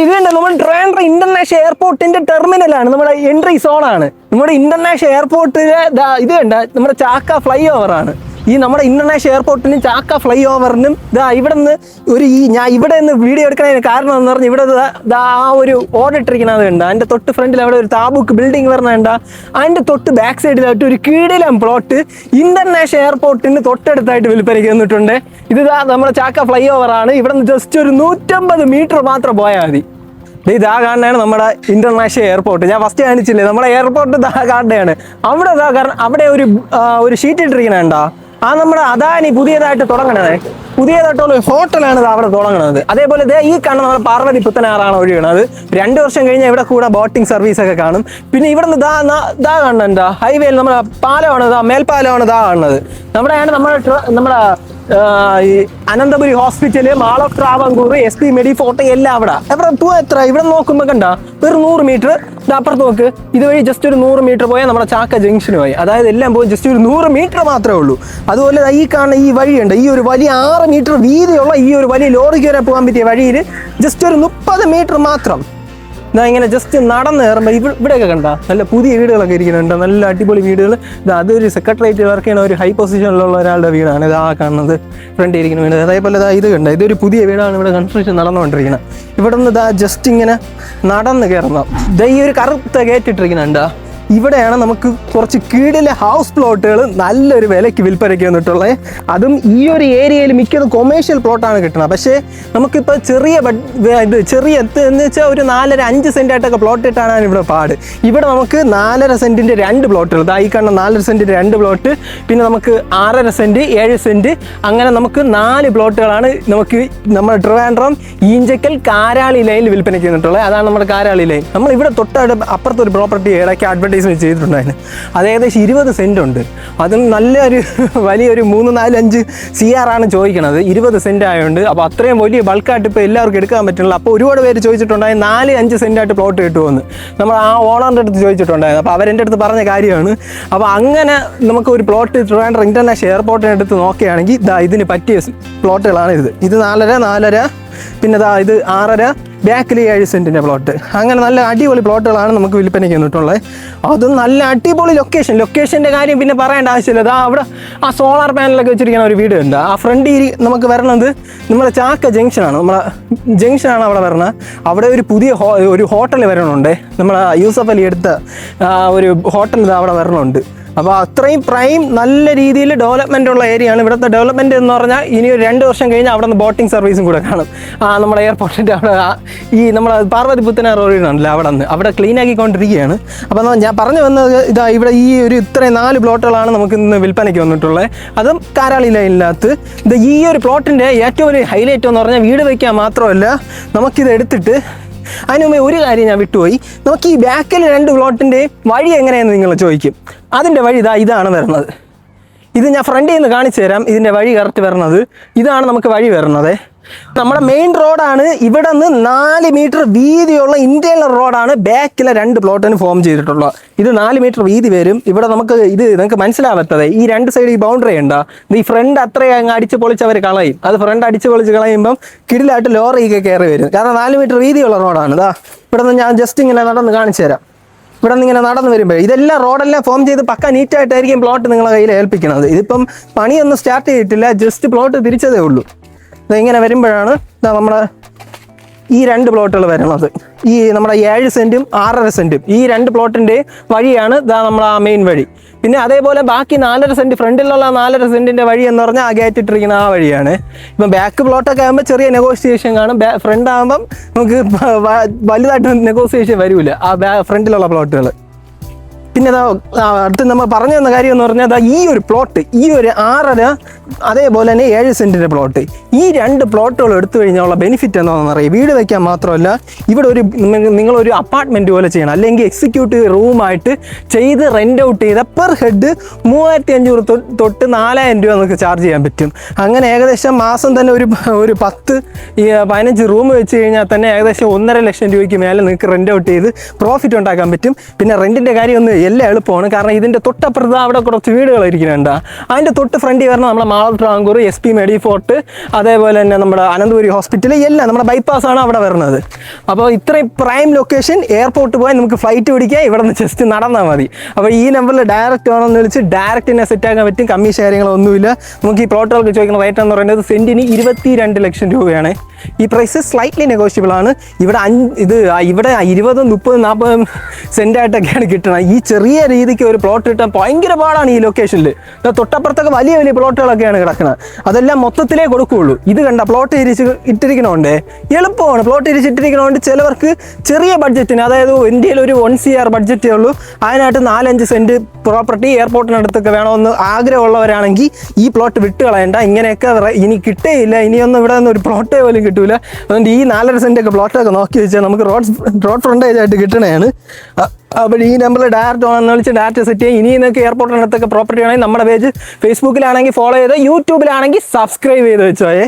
ഇതുണ്ട് നമ്മുടെ ട്രിവാൻഡ്രം ഇന്റർനാഷണൽ എയർപോർട്ടിന്റെ ടെർമിനലാണ്, നമ്മുടെ എൻട്രി സോൺ ആണ്. നമ്മുടെ ഇന്റർനാഷണൽ എയർപോർട്ടിലെ ഇത് കണ്ട നമ്മുടെ ചാക്ക ഫ്ലൈ ഓവർ ആണ്. ഈ നമ്മുടെ ഇന്റർനാഷണൽ എയർപോർട്ടിനും ചാക്ക ഫ്ലൈ ഓവറിനും ഇവിടെ നിന്ന് ഞാൻ ഇവിടെ നിന്ന് വീഡിയോ എടുക്കുന്നതിന് കാരണം എന്ന് പറഞ്ഞാൽ ഇവിടെ ആ ഒരു ഓർഡർ ഇട്ടിരിക്കുന്നത് ഉണ്ട്. അതിന്റെ തൊട്ട് ഫ്രണ്ടിൽ അവിടെ ഒരു താബൂക്ക് ബിൽഡിംഗ് വരുന്നുണ്ട്. അതിന്റെ തൊട്ട് ബാക്ക് സൈഡിലായിട്ട് ഒരു കീടിലം പ്ലോട്ട് ഇന്റർനാഷണൽ എയർപോർട്ടിന് തൊട്ടടുത്തായിട്ട് വിൽപ്പനയ്ക്ക് വന്നിട്ടുണ്ട്. ഇത് നമ്മുടെ ചാക്ക ഫ്ലൈ ഓവർ ആണ്. ഇവിടെ നിന്ന് ജസ്റ്റ് ഒരു 150 മീറ്റർ മാത്രം പോയാൽ മതി. ഇതാ കാണുന്നതാണ് നമ്മുടെ ഇന്റർനാഷണൽ എയർപോർട്ട്. ഞാൻ ഫസ്റ്റ് കാണിച്ചില്ലേ, നമ്മുടെ എയർപോർട്ട് ഇതാ കാണുന്നതാണ്. അവിടെ ഒരു ഷീറ്റ് ഇട്ടിരിക്കണുണ്ടോ? നമ്മുടെ അദാനി പുതിയതായിട്ട് പുതിയതായിട്ടുള്ള ഒരു ഹോട്ടലാണ് അവിടെ തുടങ്ങുന്നത്. അതേപോലെ ഈ കാണുന്ന നമ്മുടെ പാർവതി പുത്തനാറാണ് ഒഴുകണത്. 2 വർഷം കഴിഞ്ഞാൽ ഇവിടെ കൂടെ ബോട്ടിംഗ് സർവീസ് ഒക്കെ കാണും. പിന്നെ ഇവിടെ നിന്ന് ഇതാ കാണുന്നുണ്ടോ, ഹൈവേയിൽ നമ്മുടെ പാലമാണ്, മേൽപ്പാലമാണ് ഇതാ കാണുന്നത്. നമ്മുടെ ഈ Ananthapuri hospital, mall of Travancore, SP Medifort എല്ലാം ഇവിടെ നോക്കുമ്പോൾ കണ്ട ഒരു 100 മീറ്റർ അപ്പുറത്ത് നോക്ക്. ഇതുവഴി ജസ്റ്റ് ഒരു 100 മീറ്റർ പോയാൽ നമ്മുടെ ചാക്ക ജംഗ്ഷന് പോയി. അതായത് എല്ലാം പോയി ജസ്റ്റ് ഒരു 100 മീറ്റർ മാത്രമേ ഉള്ളൂ. അതുപോലെ ഈ കാണുന്ന ഈ വഴിയുണ്ട്, ഈ ഒരു വലിയ 6 മീറ്റർ വീതിയുള്ള ഈ ഒരു വലിയ ലോറിക്ക് വരെ പോകാൻ പറ്റിയ വഴിയിൽ ജസ്റ്റ് ഒരു 30 മീറ്റർ മാത്രം ഇങ്ങനെ ജസ്റ്റ് നടന്ന് കയറുമ്പോൾ ഇവിടെയൊക്കെ കണ്ട നല്ല പുതിയ വീടുകളൊക്കെ ഇരിക്കുന്നുണ്ട്, നല്ല അടിപൊളി വീടുകൾ. അതൊരു സെക്രട്ടേറിയറ്റ് വർക്ക് ചെയ്യുന്ന ഒരു ഹൈ പൊസിഷനിലുള്ള ഒരാളുടെ വീടാണ് ഇതാ കാണുന്നത്, ഫ്രണ്ട് ഇരിക്കുന്ന വീട്. അതേപോലെ ഇത് കണ്ട, ഇതൊരു പുതിയ വീടാണ്, ഇവിടെ കൺസ്ട്രക്ഷൻ നടന്നുകൊണ്ടിരിക്കുന്നത്. ഇവിടെ നിന്ന് ജസ്റ്റ് ഇങ്ങനെ നടന്ന് കയറുന്ന ഈ ഒരു കറുത്ത കയറ്റിട്ടിരിക്കുന്നുണ്ട്. ഇവിടെയാണ് നമുക്ക് കുറച്ച് കീഴിലെ ഹൗസ് പ്ലോട്ടുകൾ നല്ലൊരു വിലയ്ക്ക് വിൽപ്പനയ്ക്ക് വന്നിട്ടുള്ളത്. അതും ഈ ഒരു ഏരിയയിൽ മിക്കതും കൊമേഴ്ഷ്യൽ പ്ലോട്ടാണ് കിട്ടുന്നത്. പക്ഷേ നമുക്കിപ്പോൾ ചെറിയ എന്ന് വെച്ചാൽ ഒരു 4.5 സെൻറ്റായിട്ടൊക്കെ പ്ലോട്ട് ഇട്ടാണ് ഇവിടെ പാട്. ഇവിടെ നമുക്ക് 4.5 സെൻറ്റിൻ്റെ 2 പ്ലോട്ടുകൾ, ഈ കാണുന്ന 4.5 സെൻറ്റിൻ്റെ 2 പ്ലോട്ട്, പിന്നെ നമുക്ക് 6.5 സെൻറ്റ്, 7 സെൻറ്റ്, അങ്ങനെ നമുക്ക് 4 പ്ലോട്ടുകളാണ് നമുക്ക് നമ്മുടെ ട്രിവാൻഡ്രം ഈഞ്ചക്കൽ കാരാളി ലൈനിൽ വിൽപ്പനയ്ക്ക് വന്നിട്ടുള്ളത്. അതാണ് നമ്മുടെ കാരാളി ലൈൻ. നമ്മൾ ഇവിടെ അപ്പുറത്തൊരു പ്രോപ്പർട്ടി ഇടയ്ക്ക് അഡ്വർടൈസ്മെന്റ് ചെയ്തിട്ടുണ്ടായിരുന്നു. അത് ഏകദേശം 20 സെന്റ് ഉണ്ട്. അതും നല്ലൊരു വലിയൊരു 3-4-5 CR ആണ് ചോദിക്കണത്. 20 സെന്റ് ആയതുകൊണ്ട് അപ്പോൾ അത്രയും വലിയ ബൾക്കായിട്ട് ഇപ്പോൾ എല്ലാവർക്കും എടുക്കാൻ പറ്റുന്നില്ല. അപ്പോൾ ഒരുപാട് പേര് ചോദിച്ചിട്ടുണ്ടായിരുന്നു 4-5 സെന്റായിട്ട് പ്ലോട്ട് കിട്ടുമെന്ന്. നമ്മൾ ആ ഓണറിൻ്റെ അടുത്ത് ചോദിച്ചിട്ടുണ്ടായിരുന്നു. അപ്പോൾ അവരെൻ്റെ അടുത്ത് പറഞ്ഞ കാര്യമാണ്. അപ്പോൾ അങ്ങനെ നമുക്ക് ഒരു പ്ലോട്ട് ട്രിവാൻഡ്രം ഇന്റർനാഷണൽ എയർപോർട്ടിൻ്റെ അടുത്ത് നോക്കുകയാണെങ്കിൽ ഇതിന് പറ്റിയ പ്ലോട്ടുകളാണ് ഇത് 4.5 പിന്നെ ഇത് 6.5, ബാക്കിൽ 7 സെൻറ്റിൻ്റെ പ്ലോട്ട്. അങ്ങനെ നല്ല അടിപൊളി പ്ലോട്ടുകളാണ് നമുക്ക് വിൽപ്പനയ്ക്ക് വന്നിട്ടുള്ളത്. അതും നല്ല അടിപൊളി ലൊക്കേഷൻ്റെ കാര്യം പിന്നെ പറയേണ്ട ആവശ്യമില്ല. അവിടെ ആ സോളാർ പാനലൊക്കെ വെച്ചിരിക്കുന്ന ഒരു വീട് ഉണ്ട്. ആ ഫ്രണ്ടിൽ നമുക്ക് വരണത് നമ്മുടെ ചാക്ക ജംഗ്ഷനാണ്. അവിടെ വരണത്. അവിടെ ഒരു പുതിയ ഒരു ഹോട്ടൽ വരണുണ്ട്. നമ്മളെ യൂസഫ് അലി എടുത്ത ഒരു ഹോട്ടൽ അവിടെ വരണുണ്ട്. അപ്പോൾ അത്രയും പ്രൈം നല്ല രീതിയിൽ ഡെവലപ്മെൻ്റ് ഉള്ള ഏരിയയാണ്. ഇവിടുത്തെ ഡെവലപ്മെൻറ്റ് എന്ന് പറഞ്ഞാൽ ഇനി ഒരു 2 വർഷം കഴിഞ്ഞാൽ അവിടെ നിന്ന് ബോട്ടിംഗ് സർവീസും കൂടെ കാണും. നമ്മുടെ എയർപോർട്ടിൻ്റെ അവിടെ നമ്മുടെ പാർവതി പുത്തനാർ റോഡിലാണല്ലോ, അവിടെ ക്ലീൻ ആക്കിക്കൊണ്ടിരിക്കുകയാണ്. അപ്പോൾ ഞാൻ പറഞ്ഞു വന്നത് ഇവിടെ ഈ ഒരു ഇത്രയും 4 പ്ലോട്ടുകളാണ് നമുക്ക് ഇന്ന് വിൽപ്പനയ്ക്ക് വന്നിട്ടുള്ളത്. അതും കാരാളി ലൈനിനകത്ത്. ഈ ഒരു പ്ലോട്ടിൻ്റെ ഏറ്റവും ഒരു ഹൈലൈറ്റ് എന്ന് പറഞ്ഞാൽ വീട് വയ്ക്കാൻ മാത്രമല്ല, നമുക്കിത് എടുത്തിട്ട് അതിന് മുമ്പേ ഒരു കാര്യം ഞാൻ വിട്ടുപോയി. നമുക്ക് ഈ ബാക്കിൽ 2 പ്ലോട്ടിൻ്റെ വഴി എങ്ങനെയാണെന്ന് നിങ്ങൾ ചോദിക്കും. അതിൻ്റെ വഴി ഇതാണ് വരുന്നത്. ഇത് ഞാൻ ഫ്രണ്ടിൽ നിന്ന് കാണിച്ചു തരാം. ഇതിൻ്റെ വഴി കറക്റ്റ് വരുന്നത് ഇതാണ്. നമുക്ക് വഴി വരുന്നത് നമ്മുടെ മെയിൻ റോഡാണ്. ഇവിടെ നിന്ന് 4 മീറ്റർ വീതിയുള്ള ഇന്റേണൽ റോഡാണ് ബാക്കിലെ 2 പ്ലോട്ടിന് ഫോം ചെയ്തിട്ടുള്ളത്. ഇത് 4 മീറ്റർ വീതി വരും. ഇവിടെ നിങ്ങൾക്ക് മനസ്സിലാവാത്തത് ഈ 2 സൈഡ് ഈ ബൗണ്ടറി ഉണ്ടോ, ഈ ഫ്രണ്ട് അത്രയും അങ്ങ് അടിച്ച് പൊളിച്ച് അവർ കളയും. അത് ഫ്രണ്ട് അടിച്ച് പൊളിച്ച് കളയുമ്പം കിടിലായിട്ട് ലോറിയൊക്കെ കയറി വരും. കാരണം 4 മീറ്റർ വീതിയുള്ള റോഡാണ്. ഇവിടെ നിന്ന് ഞാൻ ജസ്റ്റ് ഇങ്ങനെ നടന്ന് കാണിച്ചു തരാം. ഇവിടെ നിന്ന് ഇങ്ങനെ നടന്ന് വരുമ്പോൾ ഇതെല്ലാം റോഡെല്ലാം ഫോം ചെയ്ത് പക്ക നീറ്റായിട്ടായിരിക്കും പ്ലോട്ട് നിങ്ങളെ കയ്യിൽ ഏൽപ്പിക്കുന്നത്. ഇതിപ്പം പണിയൊന്നും സ്റ്റാർട്ട് ചെയ്തിട്ടില്ല, ജസ്റ്റ് പ്ലോട്ട് തിരിച്ചതേ ഉള്ളൂ. ഇങ്ങനെ വരുമ്പോഴാണ് നമ്മുടെ ഈ 2 പ്ലോട്ടുകൾ വരുന്നത്. ഈ നമ്മുടെ 7 സെൻറ്റും 6.5 സെൻറ്റും ഈ 2 പ്ലോട്ടിൻ്റെ വഴിയാണ് നമ്മുടെ ആ മെയിൻ വഴി. പിന്നെ അതേപോലെ ബാക്കി 4.5 സെൻറ്റ് ഫ്രണ്ടിലുള്ള 4.5 സെൻറ്റിൻ്റെ വഴി എന്ന് പറഞ്ഞാൽ ആ ഗേറ്റ് ഇട്ടിരിക്കുന്ന ആ വഴിയാണ്. ഇപ്പം ബാക്ക് പ്ലോട്ടൊക്കെ ആകുമ്പോൾ ചെറിയ നെഗോഷിയേഷൻ കാണും. ഫ്രണ്ട് ആകുമ്പം നമുക്ക് വലുതായിട്ട് നെഗോഷിയേഷൻ വരില്ല ആ ഫ്രണ്ടിലുള്ള പ്ലോട്ടുകൾ. പിന്നെ അടുത്ത് നമ്മൾ പറഞ്ഞു തന്ന കാര്യം എന്ന് പറഞ്ഞാൽ ഈ ഒരു പ്ലോട്ട്, ഈ ഒരു 6.5 അതേപോലെ തന്നെ 7 സെൻറ്റിൻ്റെ പ്ലോട്ട്, ഈ 2 പ്ലോട്ടുകൾ എടുത്തു കഴിഞ്ഞാലുള്ള ബെനിഫിറ്റ് എന്താണെന്ന് അറിയാം. വീട് വയ്ക്കാൻ മാത്രമല്ല, ഇവിടെ നിങ്ങളൊരു അപ്പാർട്ട്മെൻറ്റ് പോലെ ചെയ്യണം, അല്ലെങ്കിൽ എക്സിക്യൂട്ടീവ് റൂമായിട്ട് ചെയ്ത് റെൻ്റ് ഔട്ട് ചെയ്ത പെർ ഹെഡ് 3500 തൊട്ട് 4000 രൂപ നമുക്ക് ചാർജ് ചെയ്യാൻ പറ്റും. അങ്ങനെ ഏകദേശം മാസം തന്നെ ഒരു 10-15 റൂം വെച്ച് കഴിഞ്ഞാൽ തന്നെ ഏകദേശം 1.5 ലക്ഷം രൂപയ്ക്ക് മേലെ നിങ്ങൾക്ക് റെൻ്റ് ഔട്ട് ചെയ്ത് പ്രോഫിറ്റ് ഉണ്ടാക്കാൻ പറ്റും. പിന്നെ റെൻറ്റിൻ്റെ കാര്യം ഒന്ന് എല്ലാം എളുപ്പമാണ്. കാരണം ഇതിൻ്റെ തൊട്ടപ്പുറത്ത് അവിടെ കുറച്ച് വീടുകൾ ഇരിക്കുന്നുണ്ട്. അതിൻ്റെ തൊട്ട് ഫ്രണ്ടിൽ വരുന്ന നമ്മുടെ മാൾ ട്രാങ്കൂർ, SP മെഡി ഫോർട്ട്, അതേപോലെ തന്നെ നമ്മുടെ അനന്തപുരി ഹോസ്പിറ്റൽ എല്ലാം നമ്മുടെ ബൈപ്പാസാണ് അവിടെ വരുന്നത്. അപ്പോൾ ഇത്രയും പ്രൈം ലൊക്കേഷൻ, എയർപോർട്ട് പോയാൽ നമുക്ക് ഫ്ലൈറ്റ് പിടിക്കാം, ഇവിടെ നിന്ന് ജസ്റ്റ് നടന്നാൽ മതി. അപ്പോൾ ഈ നമ്പറിൽ ഡയറക്റ്റ് വേണമെന്ന് വിളിച്ച് ഡയറക്റ്റ് തന്നെ സെറ്റാക്കാൻ പറ്റും. കമ്മീഷൻ കാര്യങ്ങളൊന്നുമില്ല. നമുക്ക് ഈ പ്ലോട്ടുകൾക്ക് ചോദിക്കുന്ന റേറ്റ് എന്ന് പറയുന്നത് സെൻറ്റിന് 22 ലക്ഷം രൂപയാണ്. ഈ പ്രൈസ് സ്ലൈറ്റ്ലി നെഗോഷ്യബിൾ ആണ്. ഇവിടെ 20, 30, 40 സെൻറ്റായിട്ടൊക്കെയാണ് കിട്ടുന്നത്. ഈ ചെറിയ രീതിക്ക് ഒരു പ്ലോട്ട് കിട്ടാൻ ഭയങ്കര പാടാണ് ഈ ലൊക്കേഷനിൽ. തൊട്ടപ്പുറത്തൊക്കെ വലിയ വലിയ പ്ലോട്ടുകളൊക്കെയാണ് കിടക്കുന്നത്. അതെല്ലാം മൊത്തത്തിലേ കൊടുക്കുകയുള്ളൂ. ഇത് കണ്ട പ്ലോട്ട് ഇട്ടിരിക്കണോണ്ട് എളുപ്പമാണ്. പ്ലോട്ട് ഇരിച്ചിട്ടിരിക്കണോണ്ട് ചിലവർക്ക് ചെറിയ ബഡ്ജറ്റിന്, അതായത് ഇന്ത്യയിൽ ഒരു 1 CR ബഡ്ജറ്റേ ഉള്ളൂ, അതിനായിട്ട് 4-5 സെൻറ്റ് പ്രോപ്പർട്ടി എയർപോർട്ടിനടുത്തൊക്കെ വേണമെന്ന് ആഗ്രഹമുള്ളവരാണെങ്കിൽ ഈ പ്ലോട്ട് വിട്ട് കളയണ്ട. ഇങ്ങനെയൊക്കെ ഇനി കിട്ടേയില്ല, ഇനിയൊന്നും ഇവിടെ നിന്ന് ഒരു പ്ലോട്ടേ പോലും കിട്ടൂല. അതുകൊണ്ട് ഈ 4.5 സെൻറ്റൊക്കെ പ്ലോട്ടൊക്കെ നോക്കി വെച്ചാൽ നമുക്ക് റോഡ് ഫ്രണ്ടേജ് ആയിട്ട് കിട്ടണതാണ്. അപ്പോൾ ഈ നമ്പറിൽ ഡയറക്റ്റ് ഓണെന്ന് വിളിച്ച് ഡയറക്റ്റ് സെറ്റ് ചെയ്യും. ഇനി നിങ്ങൾക്ക് എയർപോർട്ടിനടുത്തൊക്കെ പ്രോപ്പർട്ടി ആണെങ്കിൽ നമ്മുടെ പേജ് ഫേസ്ബുക്കിലാണെങ്കിൽ ഫോളോ ചെയ്ത്, യൂട്യൂബിലാണെങ്കിൽ സബ്സ്ക്രൈബ് ചെയ്ത് വെച്ചോയേ.